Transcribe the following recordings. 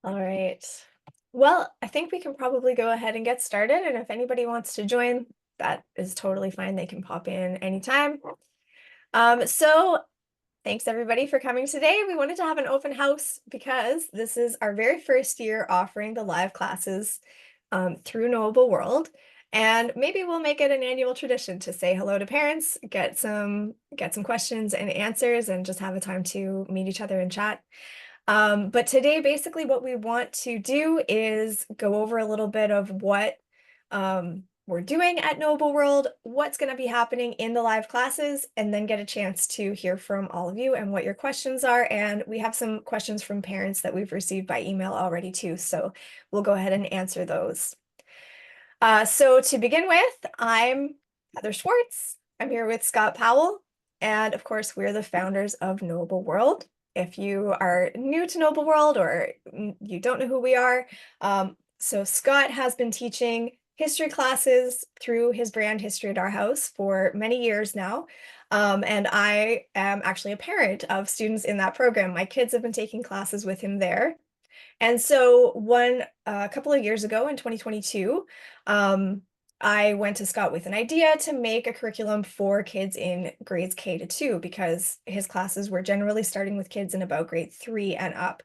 All right. Well, I think we can probably go ahead and get started. And if anybody wants to join, that is totally fine. They can pop in anytime. So thanks everybody for coming today. We wanted to have an open house because this is our very first year offering the live classes through Knowable World. And maybe we'll make it an annual tradition to say hello to parents, get some questions and answers, and just have a time to meet each other and chat. But today, basically, what we want to do is go over a little bit of what we're doing at Knowable World, what's going to be happening in the live classes, and then get a chance to hear from all of you and what your questions are. And we have some questions from parents that we've received by email already too, so we'll go ahead and answer those. So to begin with, I'm Heather Schwartz. I'm here with Scott Powell, and of course, we're the founders of Knowable World. If you are new to Knowable World or you don't know who we are, so Scott has been teaching history classes through his brand History at Our House for many years now. And I am actually a parent of students in that program. My kids have been taking classes with him there. And so a couple of years ago in 2022, I went to Scott with an idea to make a curriculum for kids in grades K to 2 because his classes were generally starting with kids in about grade 3 and up.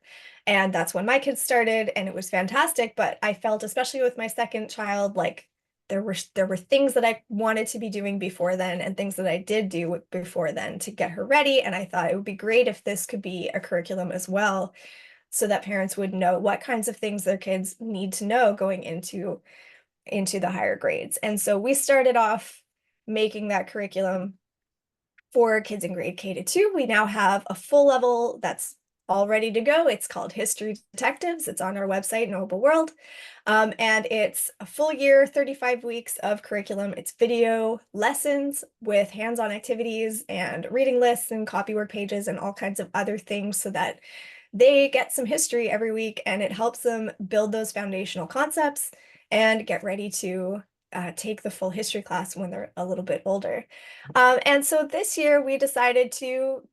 And that's when my kids started, and it was fantastic. But I felt, especially with my second child, like there were things that I wanted to be doing before then and things that I did do before then to get her ready. And I thought it would be great if this could be a curriculum as well, so that parents would know what kinds of things their kids need to know going into the higher grades. And so we started off making that curriculum for kids in grade K to 2. We now have a full level that's all ready to go. It's called History Detectives. It's on our website, Knowable World. And it's a full year, 35 weeks of curriculum. It's video lessons with hands-on activities and reading lists and copywork pages and all kinds of other things so that they get some history every week, and it helps them build those foundational concepts and get ready to take the full history class when they're a little bit older. And so this year we decided to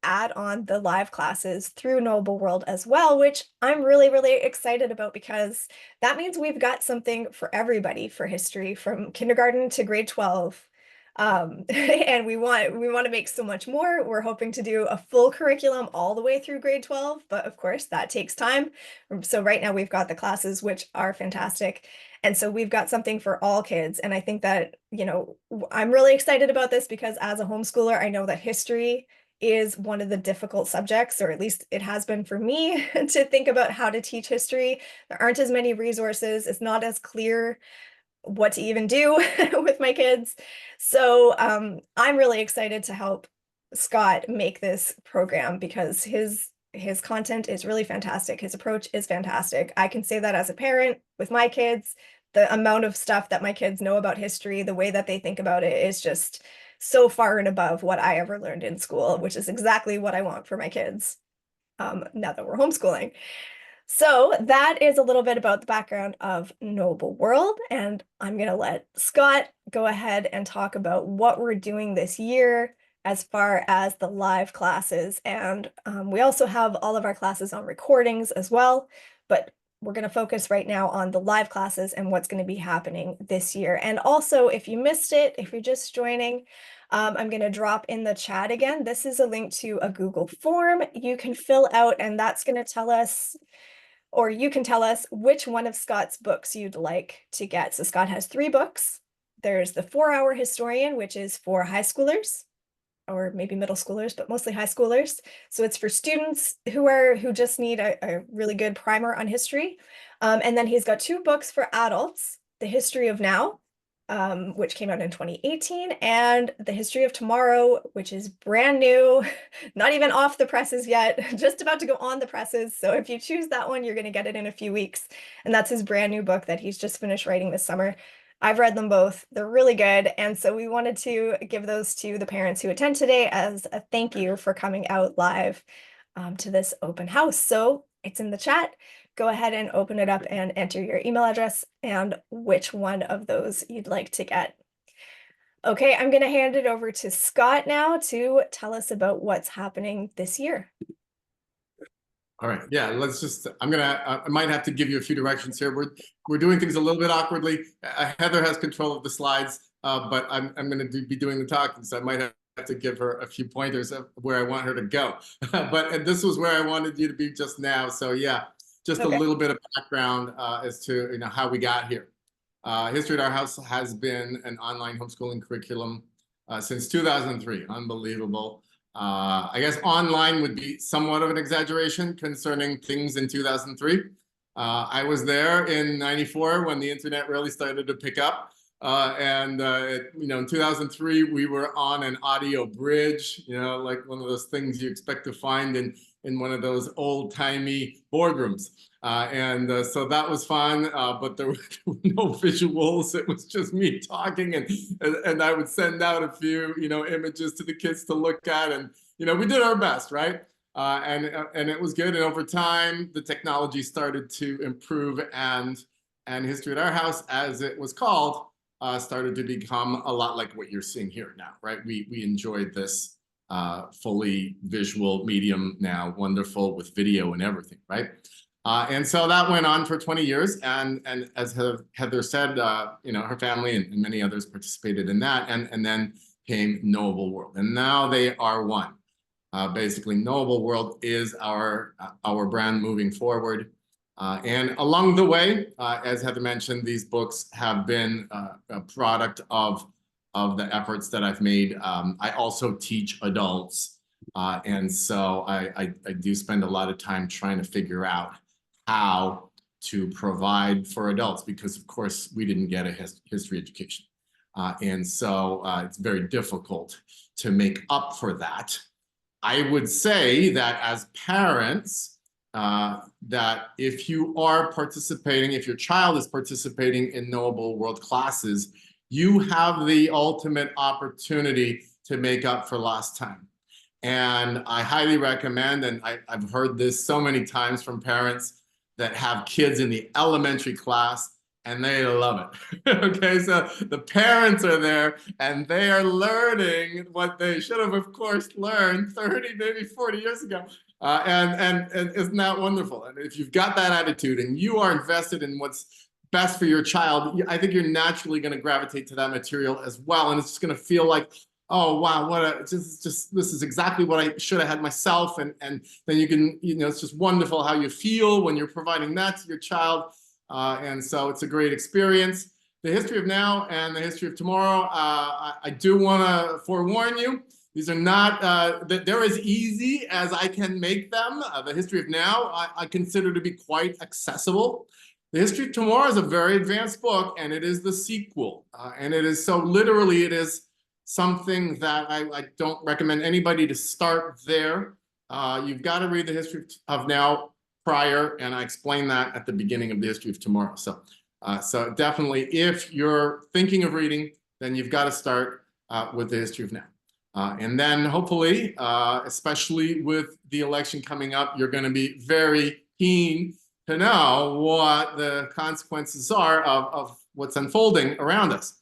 add on the live classes through Knowable World as well, which I'm really, really excited about because that means we've got something for everybody for history from kindergarten to grade 12. And we want to make so much more. We're hoping to do a full curriculum all the way through grade 12, but of course that takes time. So right now we've got the classes, which are fantastic. And so we've got something for all kids. And I think that, I'm really excited about this because as a homeschooler, I know that history is one of the difficult subjects, or at least it has been for me to think about how to teach history. There aren't as many resources. It's not as clear what to even do with my kids. So I'm really excited to help Scott make this program because his content is really fantastic. His approach is fantastic. I can say that as a parent with my kids. The amount of stuff that my kids know about history, the way that they think about it is just so far and above what I ever learned in school, which is exactly what I want for my kids now that we're homeschooling. So that is a little bit about the background of Knowable World, and I'm going to let Scott go ahead and talk about what we're doing this year as far as the live classes. And we also have all of our classes on recordings as well, but we're going to focus right now on the live classes and what's going to be happening this year. And also, if you missed it, if you're just joining, I'm going to drop in the chat again. This is a link to a Google form you can fill out, and that's going to tell us, or you can tell us which one of Scott's books you'd like to get. So Scott has 3 books. There's the 4-Hour Historian, which is for high schoolers, or maybe middle schoolers, but mostly high schoolers. So it's for students who just need a really good primer on history. And then he's got 2 books for adults, The History of Now, which came out in 2018, and The History of Tomorrow, which is brand new, not even off the presses yet, just about to go on the presses. So if you choose that one, you're going to get it in a few weeks. And that's his brand new book that he's just finished writing this summer. I've read them both. They're really good. And so we wanted to give those to the parents who attend today as a thank you for coming out live to this open house. So it's in the chat. Go ahead and open it up and enter your email address and which one of those you'd like to get. Okay, I'm going to hand it over to Scott now to tell us about what's happening this year. All right. Yeah, let's just, I might have to give you a few directions here. We're doing things a little bit awkwardly. Heather has control of the slides, but I'm going to be doing the talking, so I might have to give her a few pointers of where I want her to go. But this was where I wanted you to be just now. So yeah, just a little bit of background as to how we got here. History at Our House has been an online homeschooling curriculum since 2003. Unbelievable. I guess online would be somewhat of an exaggeration concerning things in 2003. I was there in '94 when the internet really started to pick up. In 2003, we were on an audio bridge, like one of those things you expect to find in one of those old-timey boardrooms. So that was fun, but there were no visuals. It was just me talking, and I would send out a few, images to the kids to look at, and we did our best, right? And it was good. And over time, the technology started to improve, and History at Our House, as it was called, started to become a lot like what you're seeing here now, right? We enjoyed this fully visual medium now, wonderful with video and everything, right? And so that went on for 20 years, and as Heather said, her family and many others participated in that, and then came Knowable World, and now they are one. Basically, Knowable World is our brand moving forward. And along the way, as Heather mentioned, these books have been a product of the efforts that I've made. I also teach adults, and so I do spend a lot of time trying to figure out how to provide for adults, because of course we didn't get a history education. And so it's very difficult to make up for that. I would say that as parents, that if you are participating, if your child is participating in Knowable World classes, you have the ultimate opportunity to make up for lost time. And I highly recommend, and I've heard this so many times from parents that have kids in the elementary class, and they love it. Okay, so the parents are there and they are learning what they should have, of course, learned 30, maybe 40 years ago. And isn't that wonderful? And if you've got that attitude and you are invested in what's best for your child, I think you're naturally going to gravitate to that material as well. And it's just going to feel like, oh wow, this is exactly what I should have had myself. And then you can, it's just wonderful how you feel when you're providing that to your child. And so it's a great experience. The history of now and the history of tomorrow, I do want to forewarn you, these are not, they're as easy as I can make them. The history of now, I consider to be quite accessible. The history of tomorrow is a very advanced book, and it is the sequel. And it is so literally, it is something that I don't recommend anybody to start there. You've got to read the history of now prior, and I explain that at the beginning of the history of tomorrow. So definitely, if you're thinking of reading, then you've got to start with the history of now. And then hopefully, especially with the election coming up, you're going to be very keen to know what the consequences are of what's unfolding around us.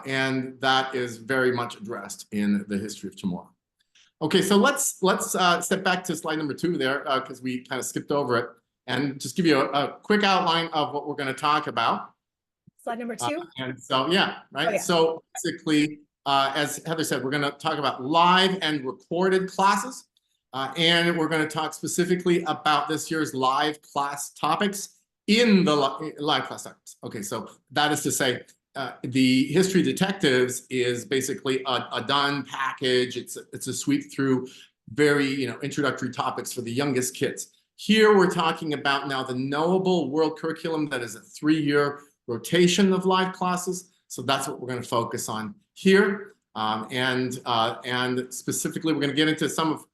And that is very much addressed in the history of tomorrow. Okay, so let's step back to slide number 2 there, because we kind of skipped over it, and just give you a quick outline of what we're going to talk about. Slide number 2. And so, yeah, right. Oh, yeah. So basically, as Heather said, we're going to talk about live and recorded classes, and we're going to talk specifically about this year's live class topics in the live class topics. Okay, so that is to say, the History Detectives is basically a done package. It's a sweep through very introductory topics for the youngest kids. Here we're talking about now the Knowable World curriculum that is a 3-year rotation of live classes. So that's what we're going to focus on here, and specifically we're going to get into some of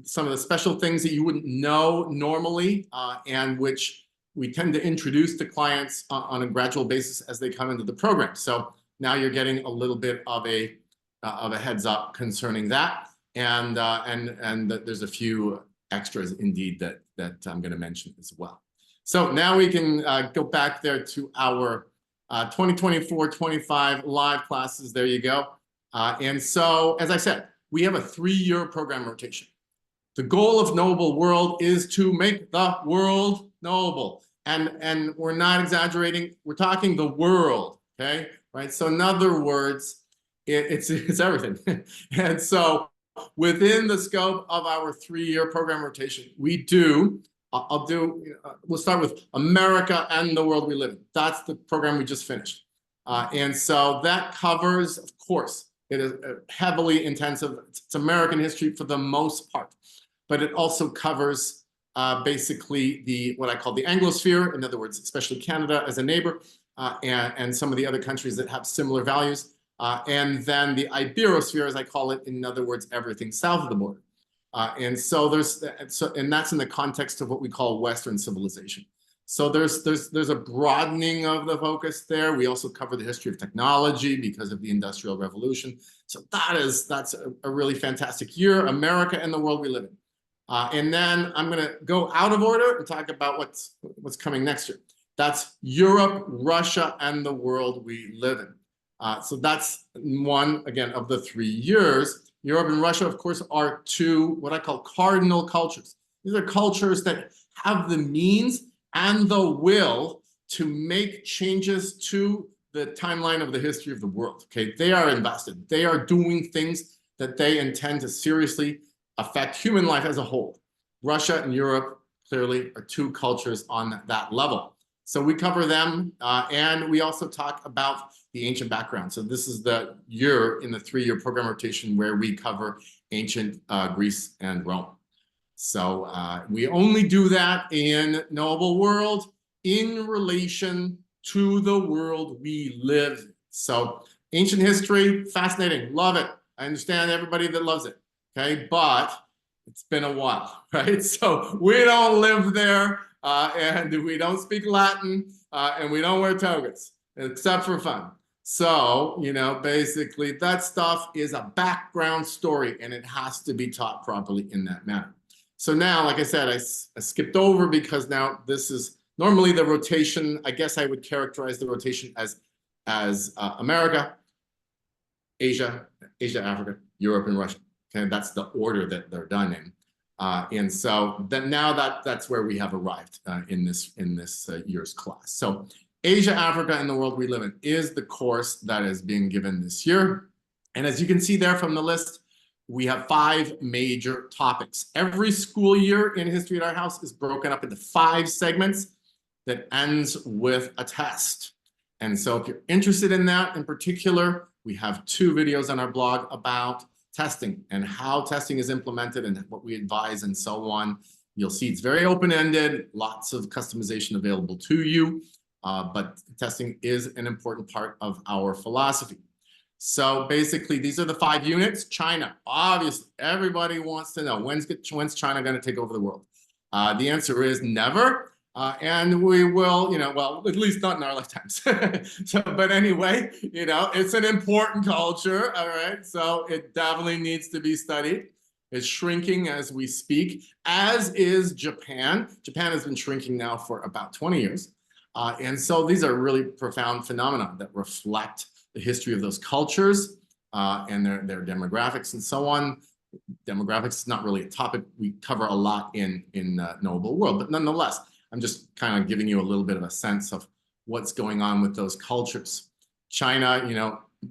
the special things that you wouldn't know normally, and which we tend to introduce to clients on a gradual basis as they come into the program. So now you're getting a little bit of a heads up concerning that, and there's a few extras indeed that I'm going to mention as well. So now we can go back there to our 2024-25 live classes. There you go. And so, as I said, we have a 3-year program rotation. The goal of Knowable World is to make the world knowable. And we're not exaggerating. We're talking the world, okay? Right? So in other words, it's everything. And so within the scope of our 3-year program rotation, we'll start with America and the world we live in. That's the program we just finished. And so that covers, of course, it is heavily intensive. It's American history for the most part, but it also covers basically what I call the Anglosphere, in other words, especially Canada as a neighbor, and some of the other countries that have similar values. And then the Iberosphere, as I call it, in other words, everything south of the border. And that's in the context of what we call Western civilization. So there's a broadening of the focus there. We also cover the history of technology because of the Industrial Revolution. So that's a really fantastic year, America and the world we live in. And then I'm going to go out of order and talk about what's coming next year. That's Europe, Russia, and the world we live in. So that's one, again, of the 3 years. Europe and Russia, of course, are two what I call cardinal cultures. These are cultures that have the means and the will to make changes to the timeline of the history of the world. Okay, they are invested. They are doing things that they intend to seriously affect human life as a whole. Russia and Europe clearly are two cultures on that level. So we cover them, and we also talk about the ancient background. So this is the year in the 3-year program rotation where we cover ancient Greece and Rome. So we only do that in Knowable World in relation to the world we live in. So ancient history, fascinating, love it. I understand everybody that loves it, okay? But it's been a while, right? So we don't live there, and we don't speak Latin, and we don't wear togas, except for fun. So, basically that stuff is a background story, and it has to be taught properly in that manner. So now, like I said, I skipped over because now this is normally the rotation. I guess I would characterize the rotation as America, Asia, Africa, Europe, and Russia. Okay, that's the order that they're done in. And so then now that's where we have arrived in this year's class. So Asia, Africa, and the world we live in is the course that is being given this year. And as you can see there from the list, we have 5 major topics. Every school year in History at Our House is broken up into 5 segments that ends with a test. And so if you're interested in that in particular, we have 2 videos on our blog about testing and how testing is implemented and what we advise and so on. You'll see it's very open-ended, lots of customization available to you, but testing is an important part of our philosophy. So basically, these are the 5 units. China, obviously, everybody wants to know, when's China going to take over the world? The answer is never. And we will, well, at least not in our lifetimes. But anyway, it's an important culture, all right? So it definitely needs to be studied. It's shrinking as we speak, as is Japan. Japan has been shrinking now for about 20 years. And so these are really profound phenomena that reflect the history of those cultures and their demographics and so on. Demographics is not really a topic we cover a lot in Knowable World, but nonetheless, I'm just kind of giving you a little bit of a sense of what's going on with those cultures. China,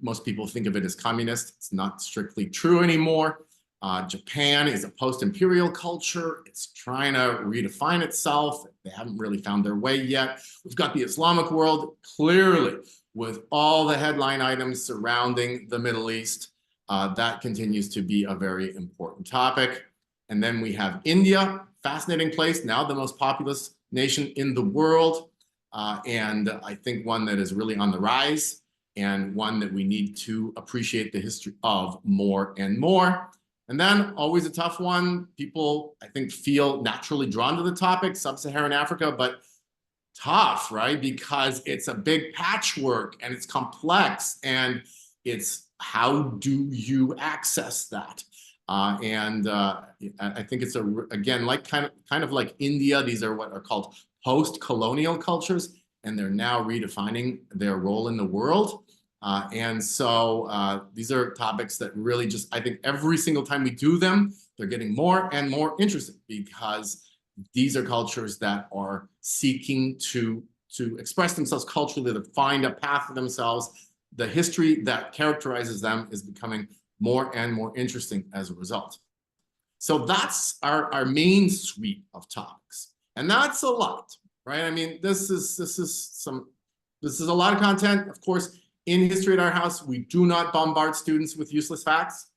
most people think of it as communist. It's not strictly true anymore. Japan is a post-imperial culture. It's trying to redefine itself. They haven't really found their way yet. We've got the Islamic world, clearly, with all the headline items surrounding the Middle East. That continues to be a very important topic. And then we have India, fascinating place, now the most populous nation in the world. And I think one that is really on the rise and one that we need to appreciate the history of more and more. And then always a tough one. People, I think, feel naturally drawn to the topic, sub-Saharan Africa, but tough, right? Because it's a big patchwork and it's complex and it's how do you access that? I think it's again, like kind of like India, these are what are called post-colonial cultures, and they're now redefining their role in the world. And so these are topics that really just, I think every single time we do them, they're getting more and more interesting because these are cultures that are seeking to express themselves culturally, to find a path for themselves. The history that characterizes them is becoming more and more interesting as a result. So that's our main suite of topics. And that's a lot, right? I mean, this is a lot of content. Of course, in History at Our House, we do not bombard students with useless facts.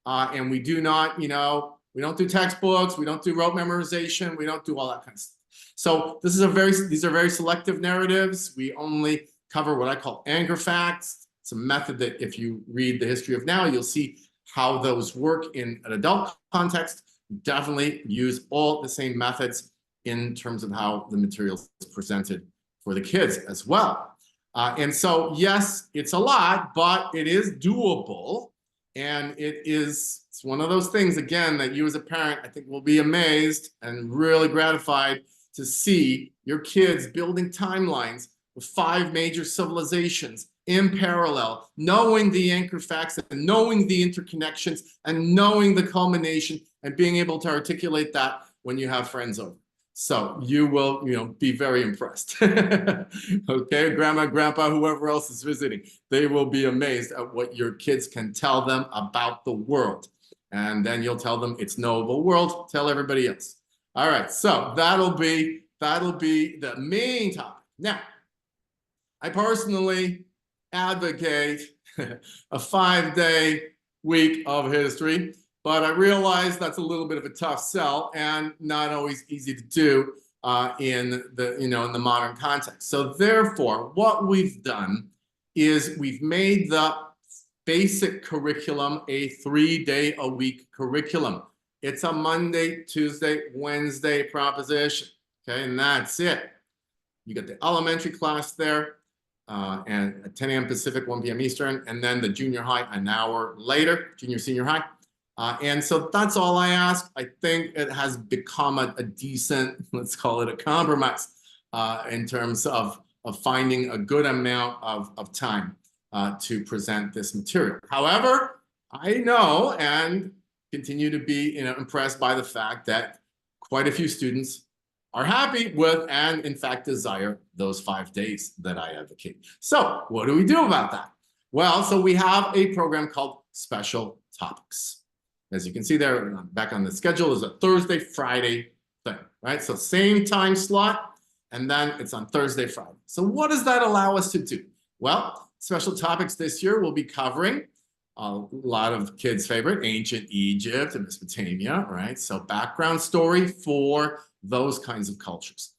And we do not, we don't do textbooks, we don't do rote memorization, we don't do all that kind of stuff. So these are very selective narratives. We only cover what I call anchor facts. It's a method that if you read the history of now, you'll see how those work in an adult context. We definitely use all the same methods in terms of how the material is presented for the kids as well. And so, yes, it's a lot, but it is doable. And it's one of those things, again, that you as a parent, I think, will be amazed and really gratified to see your kids building timelines with 5 major civilizations in parallel, knowing the anchor facts and knowing the interconnections and knowing the culmination and being able to articulate that when you have friends over. So you will, be very impressed. Okay, grandma, grandpa, whoever else is visiting, they will be amazed at what your kids can tell them about the world. And then you'll tell them it's Knowable World, tell everybody else. All right, so that'll be the main topic. Now, I personally advocate a 5-day week of history, but I realize that's a little bit of a tough sell and not always easy to do in the modern context. So therefore, what we've done is we've made the basic curriculum a 3-day-a-week curriculum. It's a Monday, Tuesday, Wednesday proposition, okay? And that's it. You got the elementary class there, and at 10 a.m. Pacific, 1 p.m. Eastern, and then the junior high an hour later, junior, senior high. And so that's all I ask. I think it has become a decent, let's call it a compromise, in terms of finding a good amount of time to present this material. However, I know and continue to be impressed by the fact that quite a few students are happy with and in fact desire those 5 days that I advocate. So what do we do about that? Well, so we have a program called Special Topics. As you can see there, back on the schedule is a Thursday, Friday thing, right? So same time slot, and then it's on Thursday, Friday. So what does that allow us to do? Well, Special Topics this year will be covering a lot of kids' favorite, ancient Egypt and Mesopotamia, right? So background story for those kinds of cultures.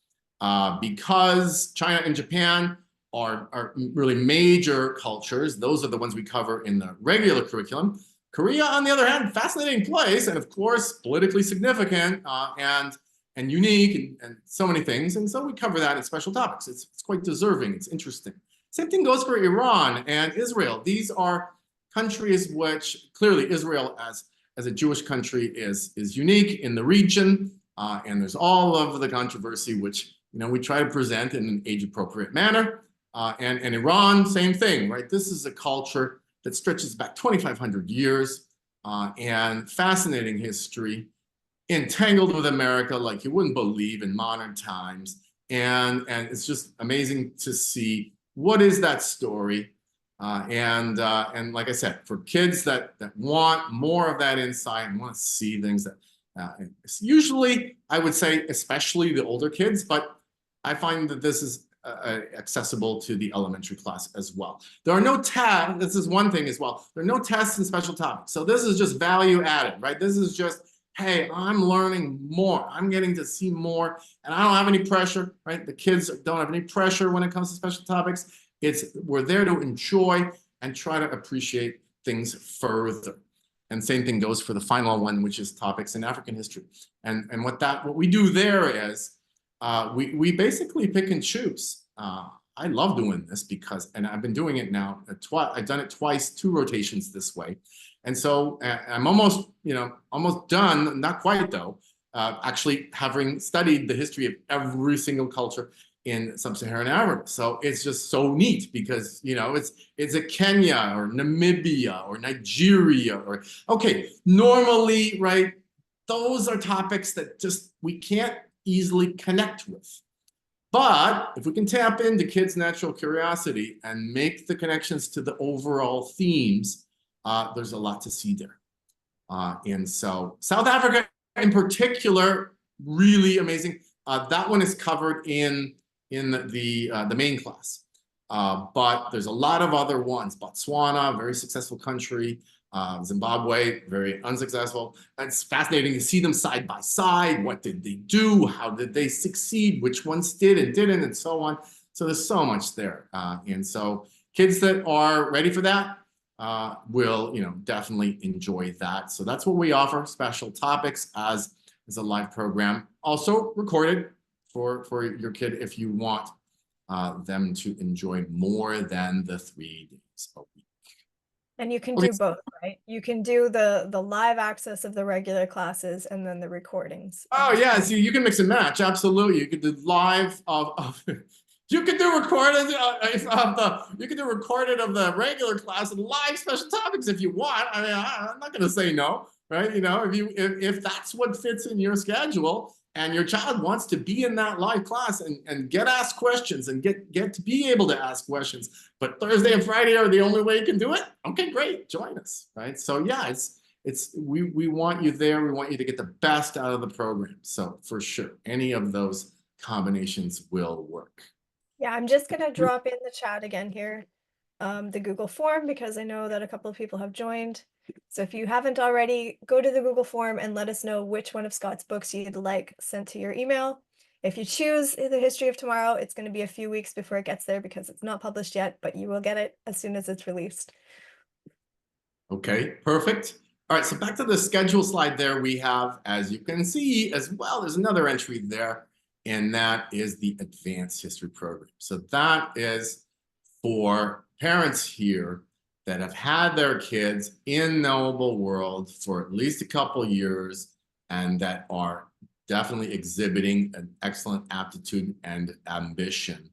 Because China and Japan are really major cultures, those are the ones we cover in the regular curriculum. Korea, on the other hand, fascinating place, and of course, politically significant and unique and so many things. And so we cover that in Special Topics. It's quite deserving, it's interesting. Same thing goes for Iran and Israel. These are countries which clearly Israel as a Jewish country is unique in the region. And there's all of the controversy, which we try to present in an age-appropriate manner. And Iran, same thing, right? This is a culture that stretches back 2,500 years and fascinating history, entangled with America like you wouldn't believe in modern times. And it's just amazing to see what is that story. And like I said, for kids that want more of that insight and want to see things that usually, I would say, especially the older kids, but I find that this is accessible to the elementary class as well. There are no tests. This is one thing as well. There are no tests in Special Topics. So this is just value added, right? This is just, hey, I'm learning more. I'm getting to see more, and I don't have any pressure, right? The kids don't have any pressure when it comes to Special Topics. We're there to enjoy and try to appreciate things further. And same thing goes for the final one, which is Topics in African History. And what we do there is we basically pick and choose. I love doing this because, and I've been doing it now twice. I've done it twice, 2 rotations this way. And so I'm almost done, not quite though, actually having studied the history of every single culture in sub-Saharan Africa. So it's just so neat because, you know, it's a Kenya or Namibia or Nigeria or, okay, normally, right, those are topics that just we can't easily connect with. But if we can tap into kids' natural curiosity and make the connections to the overall themes, there's a lot to see there. And so South Africa in particular, really amazing. That one is covered in the main class. But there's a lot of other ones. Botswana, very successful country. Zimbabwe, very unsuccessful. It's fascinating to see them side by side. What did they do? How did they succeed? Which ones did and didn't, and so on. So there's so much there. And so kids that are ready for that will, you know, definitely enjoy that. So that's what we offer, special topics as a live program. Also recorded for your kid if you want them to enjoy more than the 3 days a week. And you can do both, right? You can do the live access of the regular classes and then the recordings. Oh yeah, so you can mix and match. Absolutely, you could do live of you could do recorded you could do recorded of the regular class and live special topics if you want. I mean, I'm not going to say no, right? You know, if that's what fits in your schedule and your child wants to be in that live class and get asked questions and get to be able to ask questions, but Thursday and Friday are the only way you can do it. Okay, great, join us, right? So yeah, we want you there. We want you to get the best out of the program. So for sure, any of those combinations will work. Yeah, I'm just gonna drop in the chat again here, the Google form, because I know that a couple of people have joined. So if you haven't already, go to the Google form and let us know which one of Scott's books you'd like sent to your email. If you choose The History of Tomorrow, it's going to be a few weeks before it gets there because it's not published yet, but you will get it as soon as it's released. Okay, perfect. All right, so back to the schedule slide there we have, as you can see as well, there's another entry there, and that is the Advanced History Program. So that is for parents here that have had their kids in Knowable World for at least a couple years and that are definitely exhibiting an excellent aptitude and ambition.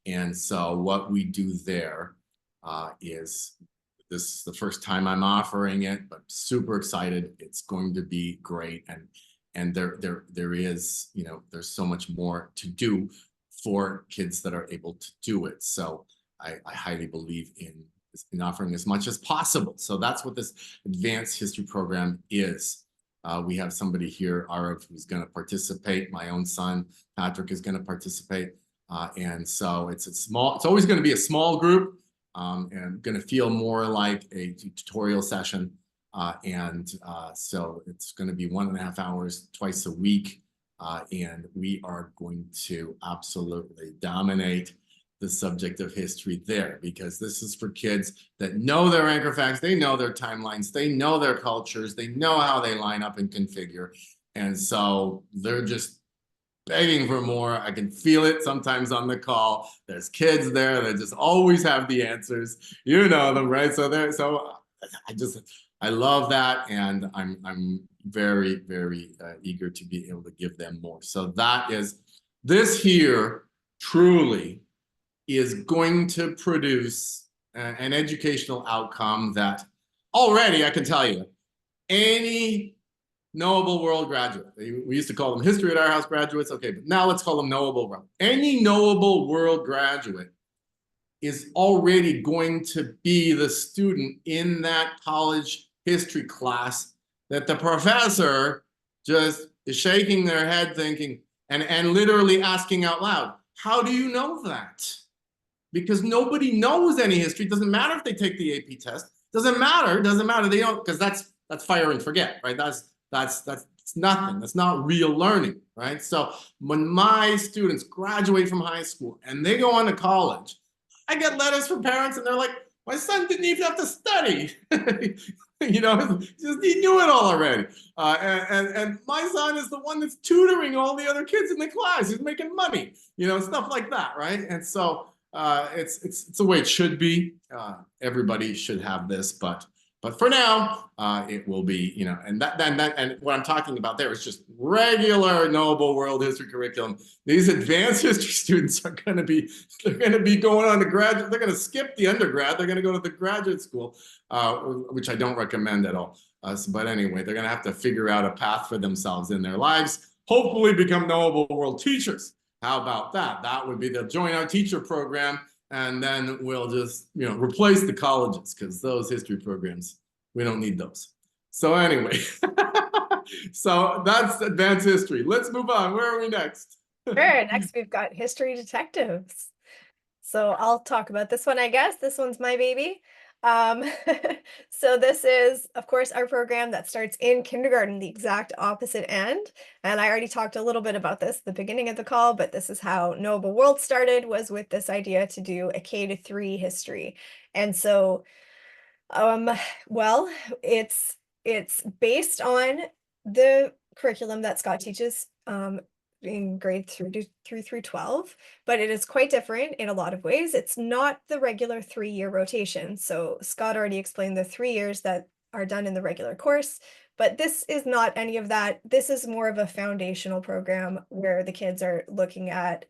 And so what we do there is, this is the first time I'm offering it, but super excited. It's going to be great. And there is, you know, there's so much more to do for kids that are able to do it. So I highly believe in offering as much as possible. So that's what this Advanced History Program is. We have somebody here, Arav, who's going to participate. My own son, Patrick, is going to participate. And so it's always going to be a small group. And going to feel more like a tutorial session. So it's going to be 1.5 hours twice a week. And we are going to absolutely dominate the subject of history there, because this is for kids that know their anchor facts, they know their timelines, they know their cultures, they know how they line up and configure. And so they're just begging for more. I can feel it sometimes on the call. There's kids there that just always have the answers. You know them, right? So I love that, and I'm very, very eager to be able to give them more. So that is, this here truly is going to produce an educational outcome that already, I can tell you, any Knowable World graduate, we used to call them History at Our House graduates, okay, but now let's call them Knowable World. Any Knowable World graduate is already going to be the student in that college history class that the professor just is shaking their head thinking, and literally asking out loud, how do you know that? Because nobody knows any history. It doesn't matter if they take the AP test. Doesn't matter. They don't, because that's fire and forget, right? That's nothing. That's not real learning, right? So when my students graduate from high school and they go on to college, I get letters from parents and they're like, my son didn't even have to study. You know, just he knew it all already. And my son is the one that's tutoring all the other kids in the class. He's making money, you know, stuff like that, right? And so it's the way it should be. Everybody should have this, but But for now, it will be, you know, and and what I'm talking about there is just regular Knowable World History curriculum. These advanced history students are going to be, they're going to be going on to graduate. They're going to skip the undergrad. They're going to go to the graduate school, which I don't recommend at all. But anyway, they're going to have to figure out a path for themselves in their lives. Hopefully, become Knowable World teachers. How about that? That would be they'll join our teacher program. And then we'll just, you know, replace the colleges because those history programs, we don't need those. So anyway, so that's advanced history. Let's move on. Where are we next? Sure, next we've got history detectives. So I'll talk about this one, I guess. This one's my baby. Um, so this is, of course, our program that starts in kindergarten, the exact opposite end. And I already talked a little bit about this at the beginning of the call, but this is how Knowable World started, was with this idea to do a K-3 history. And so, um, well, it's based on the curriculum that Scott teaches in grade 3 through 12, but it is quite different in a lot of ways. It's not the regular 3-year rotation. So Scott already explained the 3 years that are done in the regular course, but this is not any of that. This is more of a foundational program where the kids are looking at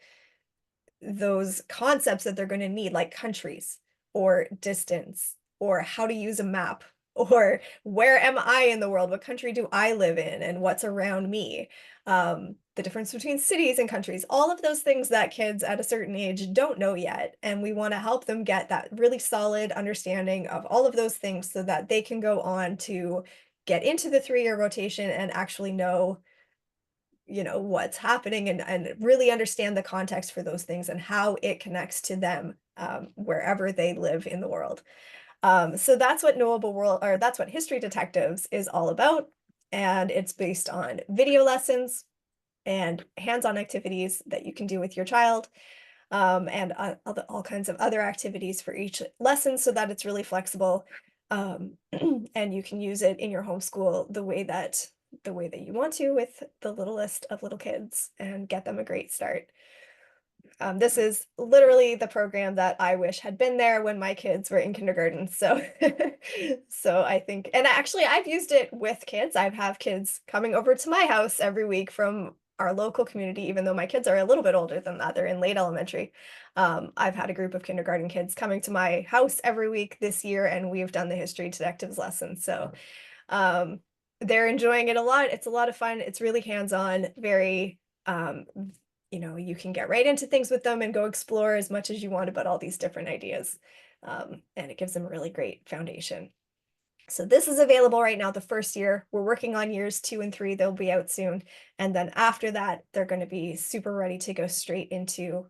those concepts that they're going to need, like countries or distance or how to use a map or where am I in the world? What country do I live in and what's around me? The difference between cities and countries, all of those things that kids at a certain age don't know yet. And we want to help them get that really solid understanding of all of those things so that they can go on to get into the 3-year rotation and actually know, you know, what's happening and really understand the context for those things and how it connects to them wherever they live in the world. So that's what Knowable World, or that's what History Detectives is all about. And it's based on video lessons and hands-on activities that you can do with your child, and all kinds of other activities for each lesson so that it's really flexible. And you can use it in your homeschool the way that you want to with the littlest of little kids and get them a great start. This is literally the program that I wish had been there when my kids were in kindergarten. So, so I think, and actually I've used it with kids. I have kids coming over to my house every week from our local community, even though my kids are a little bit older than that. They're in late elementary. I've had a group of kindergarten kids coming to my house every week this year, and we've done the history detectives lesson. So, they're enjoying it a lot. It's a lot of fun. It's really hands-on, very, you know, you can get right into things with them and go explore as much as you want about all these different ideas. And it gives them a really great foundation. So this is available right now, the first year. We're working on years 2 and 3. They'll be out soon. And then after that, they're going to be super ready to go straight into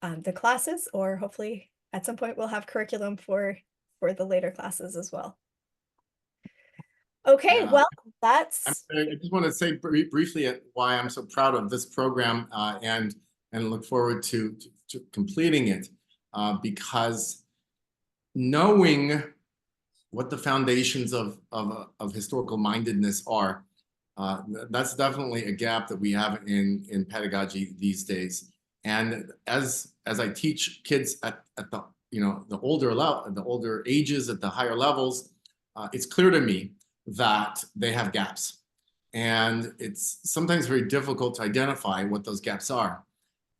the classes, or hopefully at some point we'll have curriculum for the later classes as well. Okay, Yeah. well, I that's just want to say briefly why I'm so proud of this program and look forward to completing it because knowing what the foundations of historical mindedness are, that's definitely a gap that we have in pedagogy these days. And as I teach kids at the, you know, the older ages, at the higher levels, it's clear to me that they have gaps. And it's sometimes very difficult to identify what those gaps are.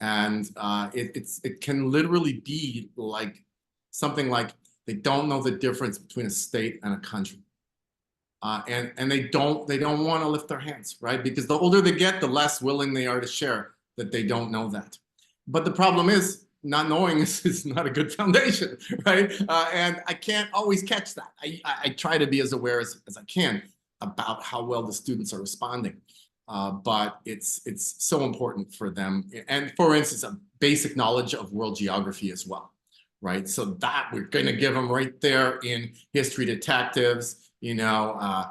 And it can literally be like something like they don't know the difference between a state and a country. And they don't want to lift their hands, right? Because the older they get, the less willing they are to share that they don't know that. But the problem is not knowing is not a good foundation, right? And I can't always catch that. I try to be as aware as I can about how well the students are responding. But it's so important for them. And for instance, a basic knowledge of world geography as well, right? So that we're going to give them right there in history detectives. You know,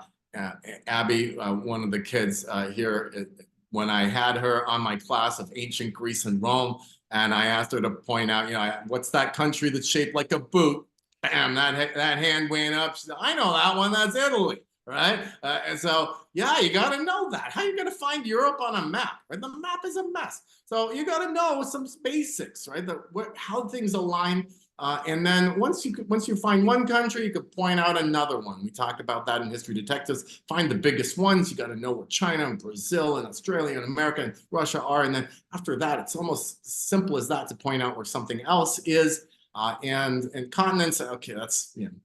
Abby, one of the kids here, when I had her on my class of ancient Greece and Rome, and I asked her to point out, you know, what's that country that's shaped like a boot? Bam, that hand went up. She said, I know that one. That's Italy, right? And so, yeah, you got to know that. How are you going to find Europe on a map? Right? The map is a mess. So you got to know some basics, right? How things align. And then once you find one country, you could point out another one. We talked about that in History Detectives. Find the biggest ones. You got to know where China and Brazil and Australia and America and Russia are. And then after that, it's almost simple as that to point out where something else is. And continents. Okay, that's, you know,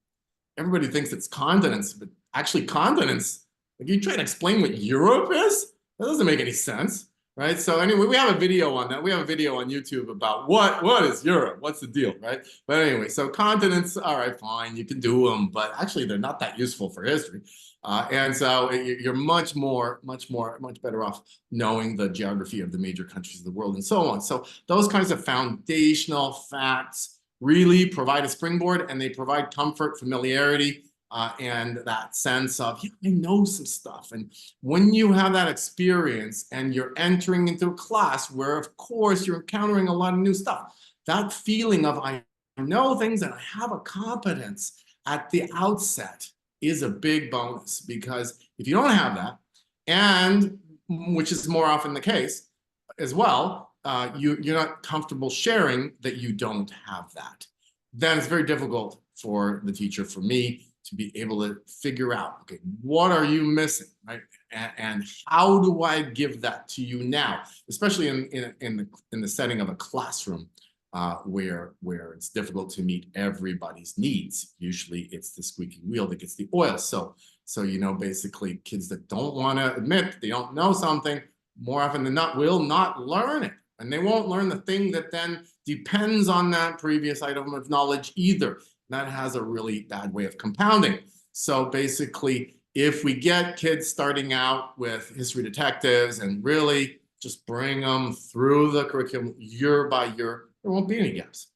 everybody thinks it's continents, but actually continents. Like, you try to explain what Europe is? That doesn't make any sense. Right. So anyway, we have a video on that. We have a video on YouTube about what is Europe? What's the deal? Right. But anyway, so continents, all right, fine, you can do them, but actually they're not that useful for history. And so you're much better off knowing the geography of the major countries of the world and so on. So those kinds of foundational facts really provide a springboard, and they provide comfort, familiarity, and that sense of, yeah, I know some stuff. And when you have that experience and you're entering into a class where, of course, you're encountering a lot of new stuff, that feeling of I know things and I have a competence at the outset is a big bonus. Because if you don't have that, and which is more often the case as well, you're not comfortable sharing that you don't have that, then it's very difficult for the teacher, for me, to be able to figure out, okay, what are you missing, right? And how do I give that to you now, especially in the setting of a classroom, where it's difficult to meet everybody's needs. Usually it's the squeaky wheel that gets the oil. So you know, basically kids that don't want to admit they don't know something, more often than not, will not learn it. And they won't learn the thing that then depends on that previous item of knowledge either. That has a really bad way of compounding. So basically, if we get kids starting out with History Detectives and really just bring them through the curriculum year by year, there won't be any gaps.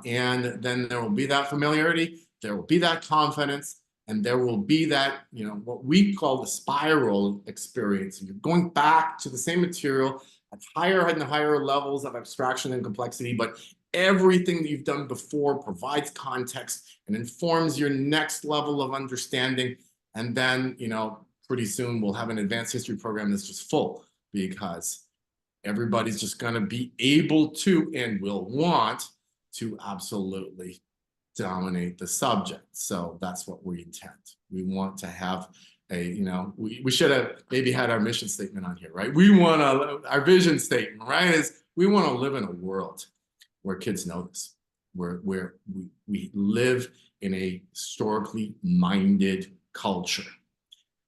And then there will be that familiarity, there will be that confidence, and there will be that, you know, what we call the spiral experience. You're going back to the same material at higher and higher levels of abstraction and complexity, but everything that you've done before provides context and informs your next level of understanding. And then, you know, pretty soon we'll have an advanced history program that's just full, because everybody's just going to be able to and will want to absolutely dominate the subject. So that's what we intend. We want to have a, you know, we should have maybe had our mission statement on here, right? We want to, our vision statement, right, is we want to live in a world where kids know this, where we live in a historically minded culture.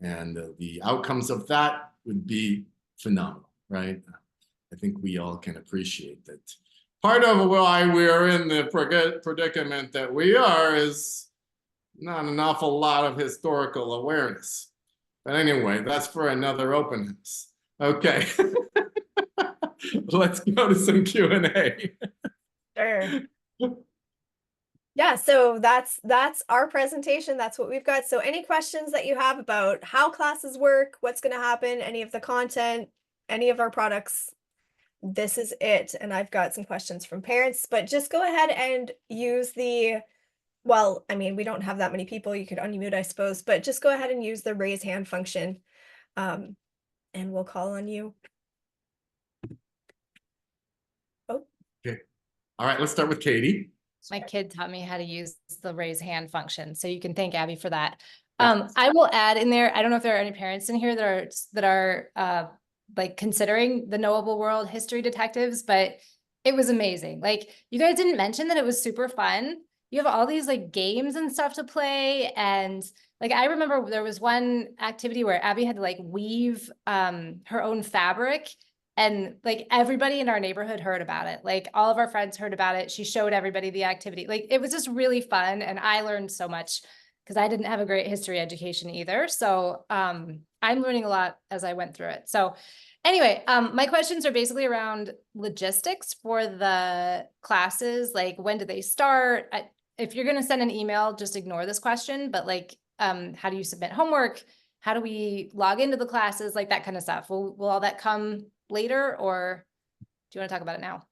And the outcomes of that would be phenomenal, right? I think we all can appreciate that. Part of why we're in the predicament that we are is not an awful lot of historical awareness. But anyway, that's for another open house. Okay. Let's go to some Q&A. Sure. Yeah, so that's our presentation. That's what we've got. So any questions that you have about how classes work, what's going to happen, any of the content, any of our products, this is it. And I've got some questions from parents, but just go ahead and use the, well, I mean, we don't have that many people. You could unmute, I suppose, but just go ahead and use the raise hand function, and we'll call on you. Oh, okay. All right, let's start with Katie. My kid taught me how to use the raise hand function, so you can thank Abby for that. Yeah. I will add in there, I don't know if there are any parents in here that are like considering the Knowable World History Detectives, but it was amazing. Like, you guys didn't mention that it was super fun. You have all these like games and stuff to play, and like I remember there was one activity where Abby had to like weave her own fabric. And like everybody in our neighborhood heard about it. Like all of our friends heard about it. She showed everybody the activity. Like it was just really fun. And I learned so much because I didn't have a great history education either. So I'm learning a lot as I went through it. So anyway, my questions are basically around logistics for the classes. Like, when do they start? If you're going to send an email, just ignore this question. But like, how do you submit homework? How do we log into the classes? Like that kind of stuff. Will all that come later, or do you want to talk about it now?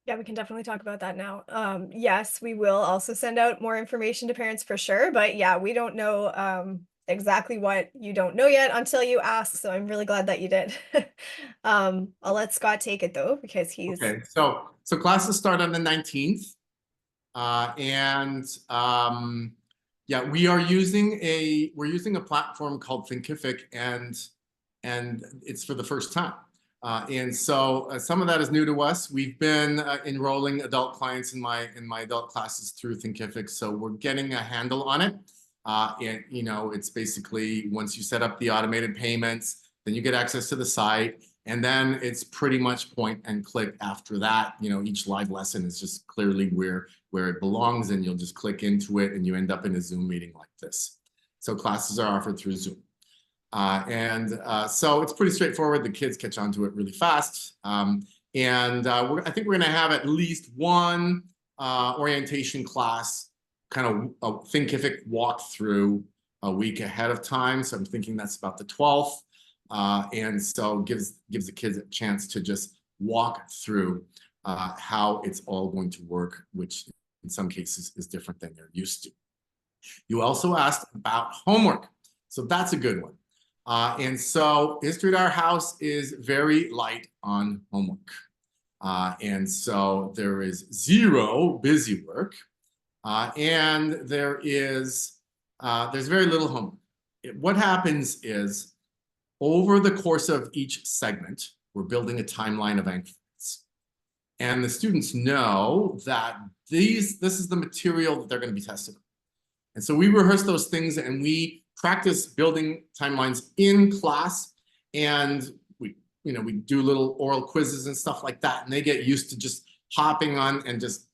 yeah, we can definitely talk about that now. Yes, we will also send out more information to parents for sure, but yeah, we don't know exactly what you don't know yet until you ask. So I'm really glad that you did. I'll let Scott take it though, because he's Okay, so classes start on the 19th. Yeah, we're using a platform called Thinkific, and it's for the first time. And so some of that is new to us. We've been enrolling adult clients in my adult classes through Thinkific, so we're getting a handle on it. And you know, it's basically once you set up the automated payments, then you get access to the site, and then it's pretty much point and click after that. You know, each live lesson is just clearly where it belongs, and you'll just click into it, and you end up in a Zoom meeting like this. So classes are offered through Zoom. So it's pretty straightforward. The kids catch on to it really fast. I think we're going to have at least one orientation class, kind of a Thinkific walkthrough a week ahead of time. So I'm thinking that's about the 12th. And so gives the kids a chance to just walk through how it's all going to work, which in some cases is different than they're used to. You also asked about homework. So that's a good one. And so History at Our House is very light on homework. And so there is zero busy work. And there's very little homework. What happens is, over the course of each segment, we're building a timeline of anchor points. And the students know that this is the material that they're going to be tested on. And so we rehearse those things, and we practice building timelines in class, and we do little oral quizzes and stuff like that, and they get used to just hopping on and just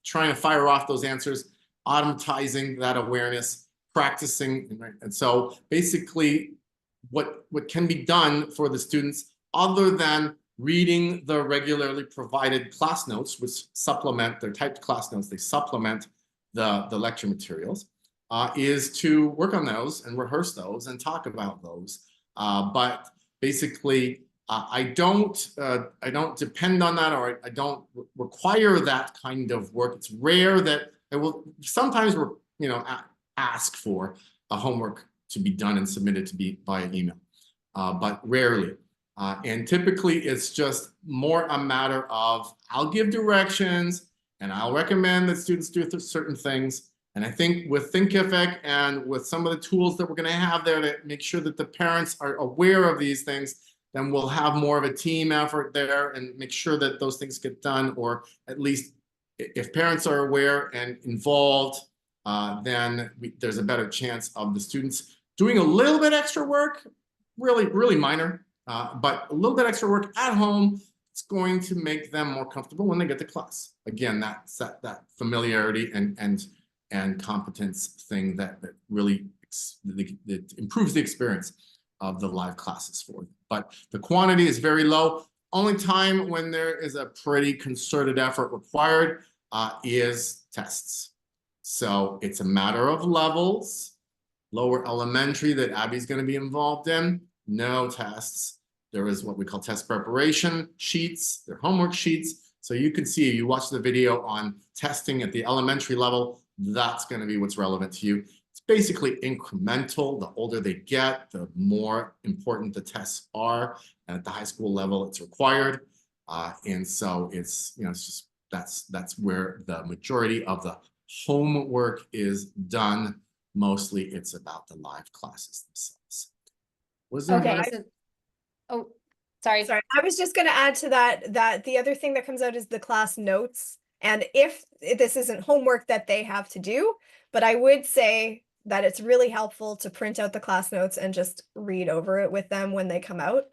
trying to fire off those answers, automatizing that awareness, practicing. And so basically what can be done for the students, other than reading the regularly provided class notes, which supplement their typed class notes, they supplement the lecture materials, is to work on those and rehearse those and talk about those. But basically, I don't depend on that, or I don't require that kind of work. It's rare that I will sometimes ask for a homework to be done and submitted to be via email, but rarely. And typically, it's just more a matter of I'll give directions and I'll recommend that students do certain things. And I think with Thinkific and with some of the tools that we're going to have there to make sure that the parents are aware of these things, then we'll have more of a team effort there and make sure that those things get done, or at least if parents are aware and involved, then there's a better chance of the students doing a little bit extra work, really minor, but a little bit extra work at home. It's going to make them more comfortable when they get to class. Again, that familiarity and competence thing that really that improves the experience of the live classes for them. But the quantity is very low. Only time when there is a pretty concerted effort required is tests. So it's a matter of levels. Lower elementary that Abby's going to be involved in, no tests. There is what we call test preparation sheets. They're homework sheets. So you can see, you watch the video on testing at the elementary level, that's going to be what's relevant to you. It's basically incremental. The older they get, the more important the tests are. And at the high school level, it's required. And so it's just that's where the majority of the homework is done. Mostly it's about the live classes themselves. Was there Okay. another? Oh, sorry. I was just going to add to that the other thing that comes out is the class notes. And if this isn't homework that they have to do, but I would say that it's really helpful to print out the class notes and just read over it with them when they come out,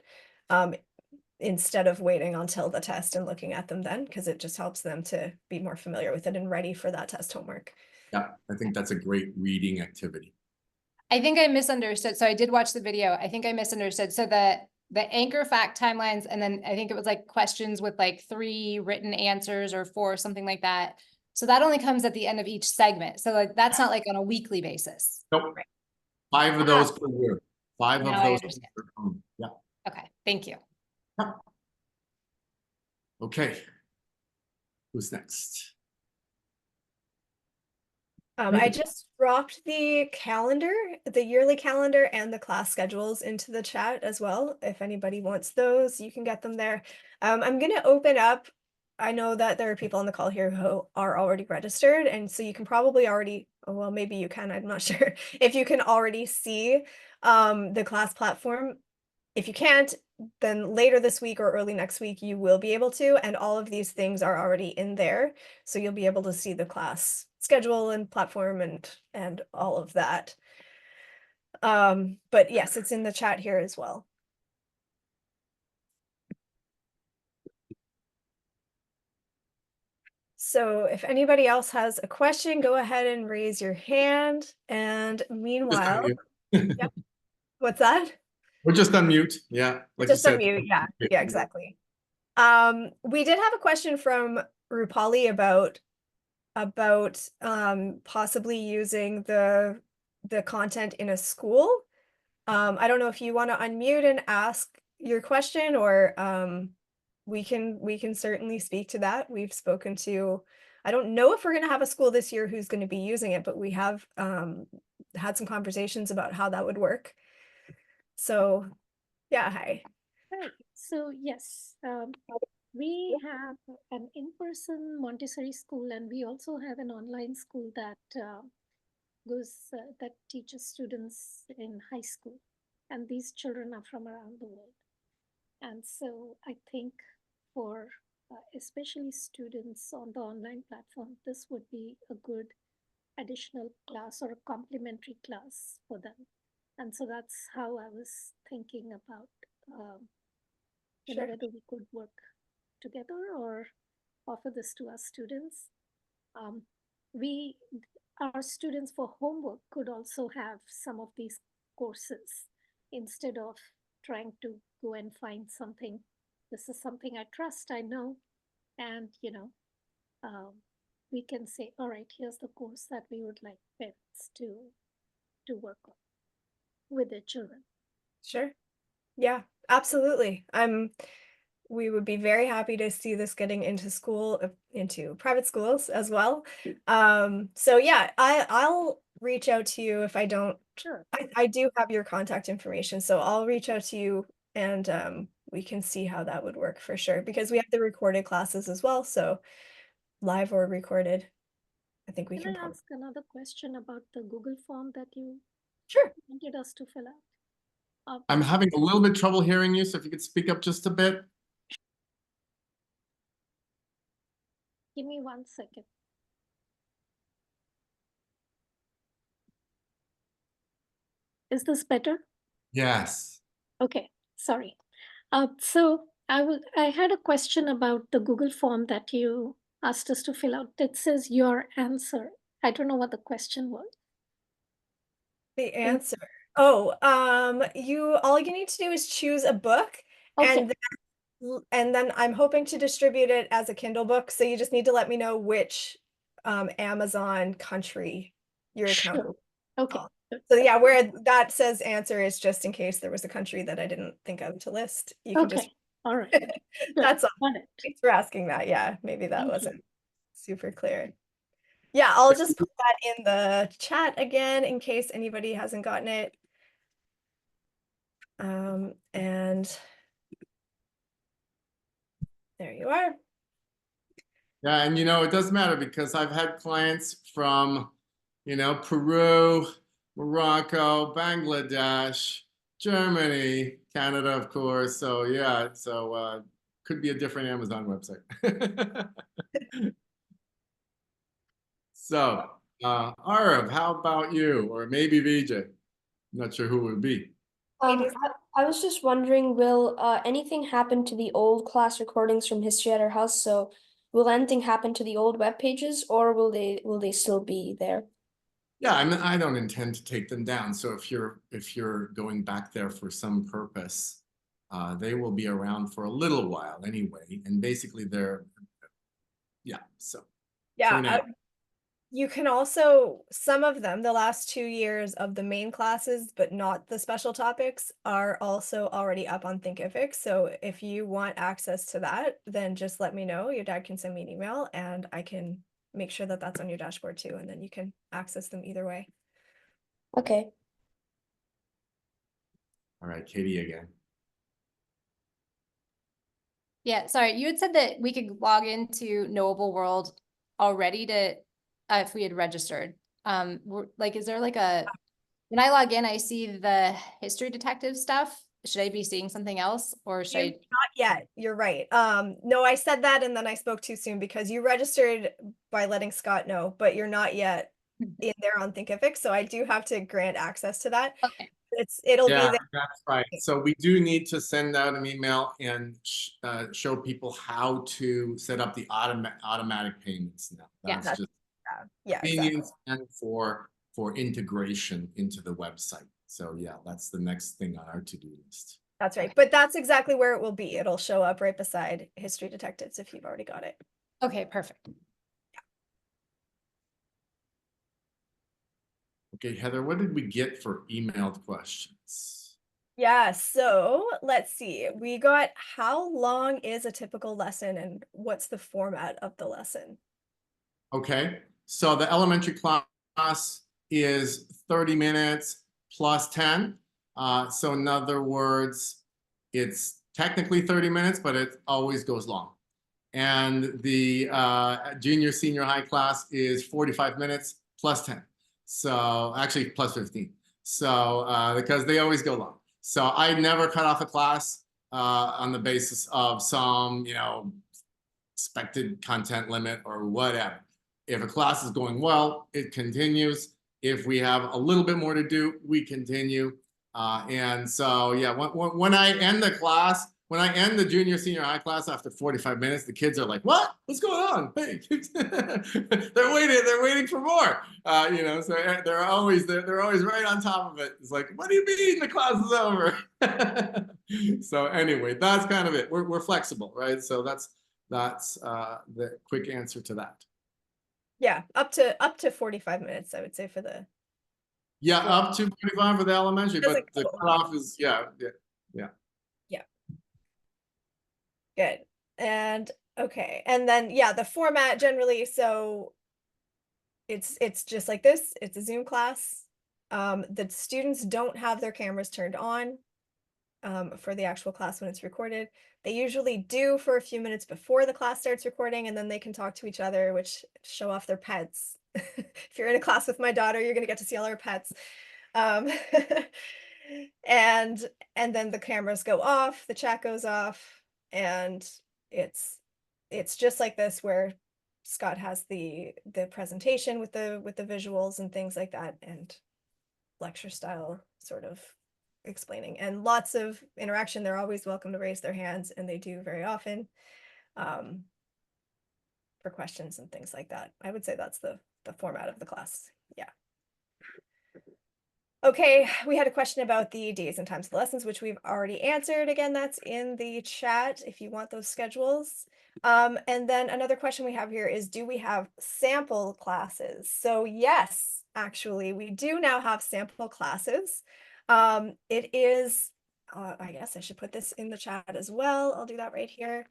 instead of waiting until the test and looking at them then, because it just helps them to be more familiar with it and ready for that test homework. Yeah, I think that's a great reading activity. I think I misunderstood. So I did watch the video. I think I misunderstood. So the anchor fact timelines, and then I think it was like questions with like 3 written answers or 4, something like that. So that only comes at the end of each segment. So like that's not like on a weekly basis. Nope. 5 of those per year. 5 Now of I those. understand. Yeah. Okay, thank you. Okay. Who's next? I just dropped the calendar, the yearly calendar and the class schedules into the chat as well. If anybody wants those, you can get them there. I'm going to open up I know that there are people on the call here who are already registered, and so you can probably already, oh, well, maybe you can, I'm not sure if you can already see the class platform. If you can't, then later this week or early next week, you will be able to, and all of these things are already in there. So you'll be able to see the class schedule and platform and all of that. But yes, it's in the chat here as well. So if anybody else has a question, go ahead and raise your hand. And Just meanwhile, unmute. yep. What's that? We're just on mute. Yeah, like you Just said. unmute. Yeah, exactly. We did have a question from Rupali about possibly using the content in a school. I don't know if you want to unmute and ask your question, or we can certainly speak to that. We've spoken to, I don't know if we're going to have a school this year who's going to be using it, but we have had some conversations about how that would work. So yeah, hi. Right. So yes, we have an in-person Montessori school, and we also have an online school that that teaches students in high school, and these children are from around the world. And so I think for especially students on the online platform, this would be a good additional class or a complementary class for them. And so that's how I was thinking about Sure. whether we could work together or offer this to our students. We, our students for homework could also have some of these courses instead of trying to go and find something. This is something I trust, I know, and we can say, all right, here's the course that we would like parents to work on with their children. Sure. Yeah, absolutely. We would be very happy to see this getting into school, into private schools as well. So yeah, I'll reach out to you if I don't. Sure. I do have your contact information, so I'll reach out to you, and we can see how that would work for sure, because we have the recorded classes as well, so live or recorded. I think we Can can I ask another question about the Google form that you Sure. wanted us to fill out? I'm having a little bit trouble hearing you, so if you could speak up just a bit. Give me 1 second. Is this better? Yes. Okay, sorry. So I had a question about the Google form that you asked us to fill out. It says your answer. I don't know what the question was. The answer. Oh, all you need to do is choose a book, Okay, and then I'm hoping to distribute it as a Kindle book. So you just need to let me know which Amazon country your account sure. will Okay, call. good. So yeah, where that says answer is just in case there was a country that I didn't think of to list. You can just Okay, all right. Good. that's all. Got it. Thanks for asking that. Yeah, maybe that Thank you. wasn't super clear. Yeah, I'll just put that in the chat again in case anybody hasn't gotten it. And there you are. Yeah, and it doesn't matter because I've had clients from, Peru, Morocco, Bangladesh, Germany, Canada, of course. So yeah, could be a different Amazon website. So, Arav, how about you? Or maybe Vijay. I'm not sure who it would be. I was just wondering, will anything happen to the old class recordings from History at Our House? So will anything happen to the old web pages, or will they still be there? Yeah, I don't intend to take them down. So if you're going back there for some purpose, they will be around for a little while anyway. And basically so Yeah, for now. you can also, some of them, the last 2 years of the main classes, but not the special topics, are also already up on Thinkific. So if you want access to that, then just let me know. Your dad can send me an email and I can make sure that that's on your dashboard too. And then you can access them either way. Okay. All right, Katie again. Yeah, sorry, you had said that we could log into Knowable World already to, if we had registered. Like, is there like when I log in, I see the history detective stuff. Should I be seeing something else or should I? Not yet. You're right. No, I said that and then I spoke too soon because you registered by letting Scott know, but you're not yet in there on Thinkific. So I do have to grant access to that. Okay. It'll be Yeah, there. that's right. So we do need to send out an email and show people how to set up the automatic payments now. Yeah, That's just Yeah, exactly. convenience and for integration into the website. So yeah, that's the next thing on our to-do list. That's right. But that's exactly where it will be. It'll show up right beside history detectives if you've already got it. Okay, perfect. Okay, Heather, what did we get for emailed questions? Yeah, so let's see. We got how long is a typical lesson and what's the format of the lesson? Okay, so the elementary class is 30 minutes plus 10. So in other words, it's technically 30 minutes, but it always goes long. And the junior, senior high class is 45 minutes plus 10. So actually plus 15. So because they always go long. So I never cut off a class on the basis of some, expected content limit or whatever. If a class is going well, it continues. If we have a little bit more to do, we continue. And so, yeah, when I end the class, when I end the junior, senior high class after 45 minutes, the kids are like, "What? What's going on?" Hey, they're waiting for more. So they're always right on top of it. It's like, "What do you mean the class is over?" So anyway, that's kind of it. We're flexible, right? So that's the quick answer to that. Yeah, up to 45 minutes, I would say for the Yeah, up to 45 for the elementary, but the cutoff is yeah. Good. And okay. And then yeah, the format generally, so it's just like this. It's a Zoom class. The students don't have their cameras turned on for the actual class when it's recorded. They usually do for a few minutes before the class starts recording, and then they can talk to each other, which show off their pets. If you're in a class with my daughter, you're gonna get to see all her pets. Um, and then the cameras go off, the chat goes off, and it's just like this where Scott has the presentation with the visuals and things like that, and lecture style sort of explaining, and lots of interaction. They're always welcome to raise their hands, and they do very often for questions and things like that. I would say that's the format of the class. Yeah. Okay, we had a question about the days and times of the lessons, which we've already answered. Again, that's in the chat if you want those schedules. And then another question we have here is, do we have sample classes? So yes, actually, we do now have sample classes. It is, I guess I should put this in the chat as well. I'll do that right here.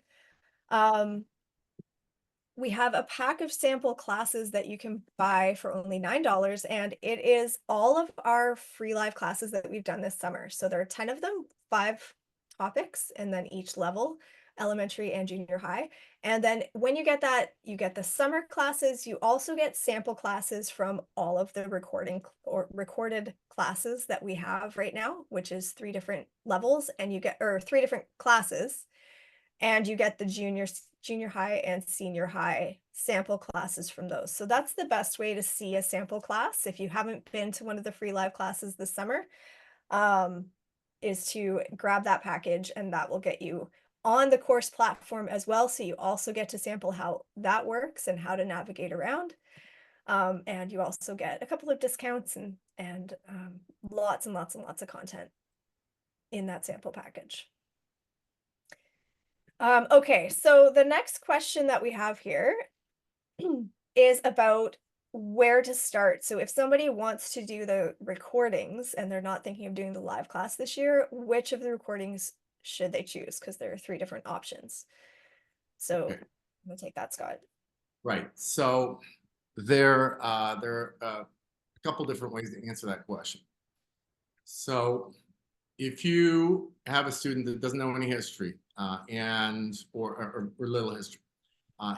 We have a pack of sample classes that you can buy for only $9, and it is all of our free live classes that we've done this summer. So there are 10 of them, 5 topics, and then each level, elementary and junior high. And then when you get that, you get the summer classes. You also get sample classes from all of the recorded classes that we have right now, which is 3 different levels, and you get, or 3 different classes. And you get the junior high and senior high sample classes from those. So that's the best way to see a sample class if you haven't been to one of the free live classes this summer, is to grab that package, and that will get you on the course platform as well. So you also get to sample how that works and how to navigate around. And you also get a couple of discounts and lots and lots and lots of content in that sample package. Okay, so the next question that we have here is about where to start. So if somebody wants to do the recordings and they're not thinking of doing the live class this year, which of the recordings should they choose? Because there are 3 different options. So Okay. I'm gonna take that, Scott. Right. So there are a couple different ways to answer that question. So if you have a student that doesn't know any history, and or little history.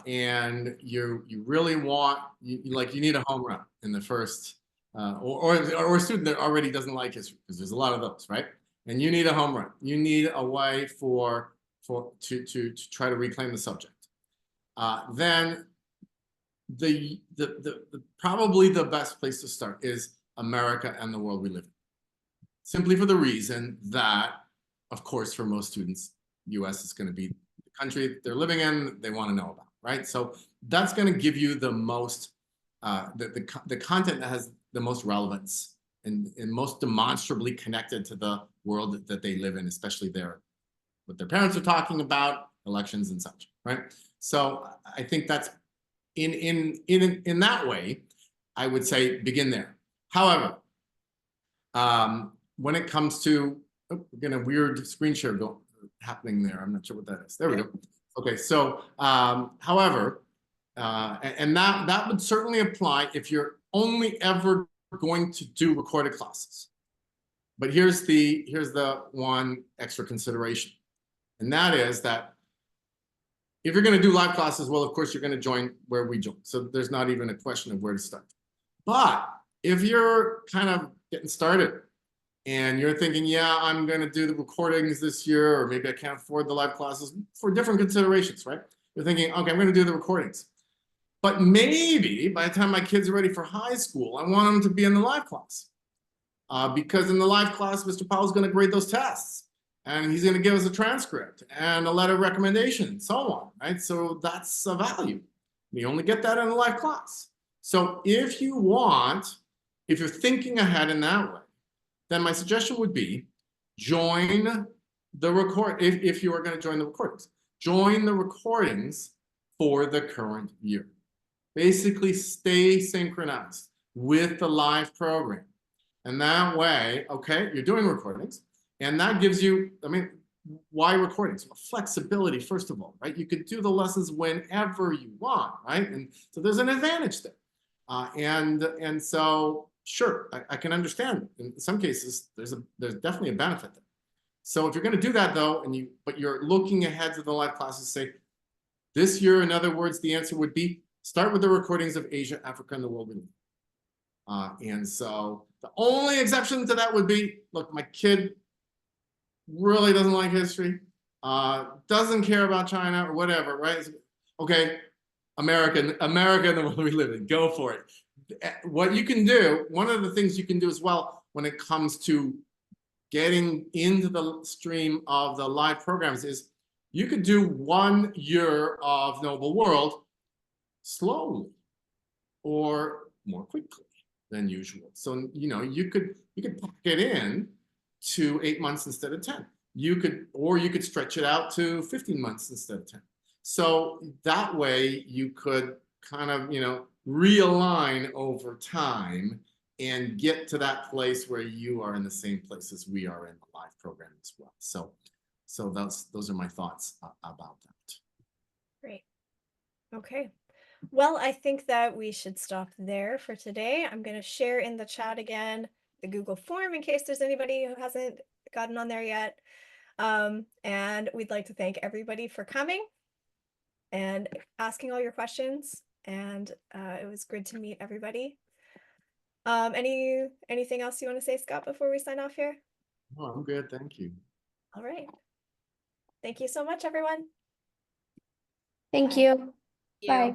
And you really want you need a home run in the first or a student that already doesn't like history, because there's a lot of those, right? And you need a home run. You need a way to try to reclaim the subject. Then the probably the best place to start is America and the world we live in. Simply for the reason that, of course, for most students, US is going to be the country they're living in, they want to know about, right? So that's going to give you the most, the content that has the most relevance and most demonstrably connected to the world that they live in, especially what their parents are talking about, elections and such, right? So I think that's in that way, I would say begin there. However, when it comes to, again, a weird screen share happening there. I'm not sure what that is. There we go. Okay, so however, and that would certainly apply if you're only ever going to do recorded classes. But here's the one extra consideration, and that is that if you're going to do live classes, well, of course, you're going to join where we join. So there's not even a question of where to start. But if you're kind of getting started and you're thinking, yeah, I'm going to do the recordings this year, or maybe I can't afford the live classes for different considerations, right? You're thinking, okay, I'm going to do the recordings. But maybe by the time my kids are ready for high school, I want them to be in the live class. Because in the live class, Mr. Powell's going to grade those tests. And he's going to give us a transcript and a letter of recommendation and so on, right? So that's a value. We only get that in a live class. So if you're thinking ahead in that way, then my suggestion would be join the if you are going to join the recordings. Join the recordings for the current year. Basically stay synchronized with the live program. And that way, okay, you're doing recordings. And that gives you, I mean, why recordings? Well, flexibility, first of all, right? You could do the lessons whenever you want, right? And so there's an advantage there. And so, sure, I can understand. In some cases, there's definitely a benefit there. So if you're going to do that, though, but you're looking ahead to the live classes, say, this year, in other words, the answer would be start with the recordings of Asia, Africa, and the world we live in. And so the only exception to that would be, look, my kid really doesn't like history, doesn't care about China or whatever, right? Okay, America and the world we live in, go for it. What you can do, one of the things you can do as well when it comes to getting into the stream of the live programs is you could do 1 year of Knowable World slowly or more quickly than usual. So, you could pack it in to 8 months instead of 10. You could stretch it out to 15 months instead of 10. So that way you could kind of, realign over time and get to that place where you are in the same place as we are in the live program as well. So those are my thoughts about that. Great. Okay. Well, I think that we should stop there for today. I'm going to share in the chat again the Google form in case there's anybody who hasn't gotten on there yet. And we'd like to thank everybody for coming and asking all your questions. And it was good to meet everybody. Anything else you want to say, Scott, before we sign off here? Oh, I'm good. Thank you. All right. Thank you so much, everyone. Thank you. Bye.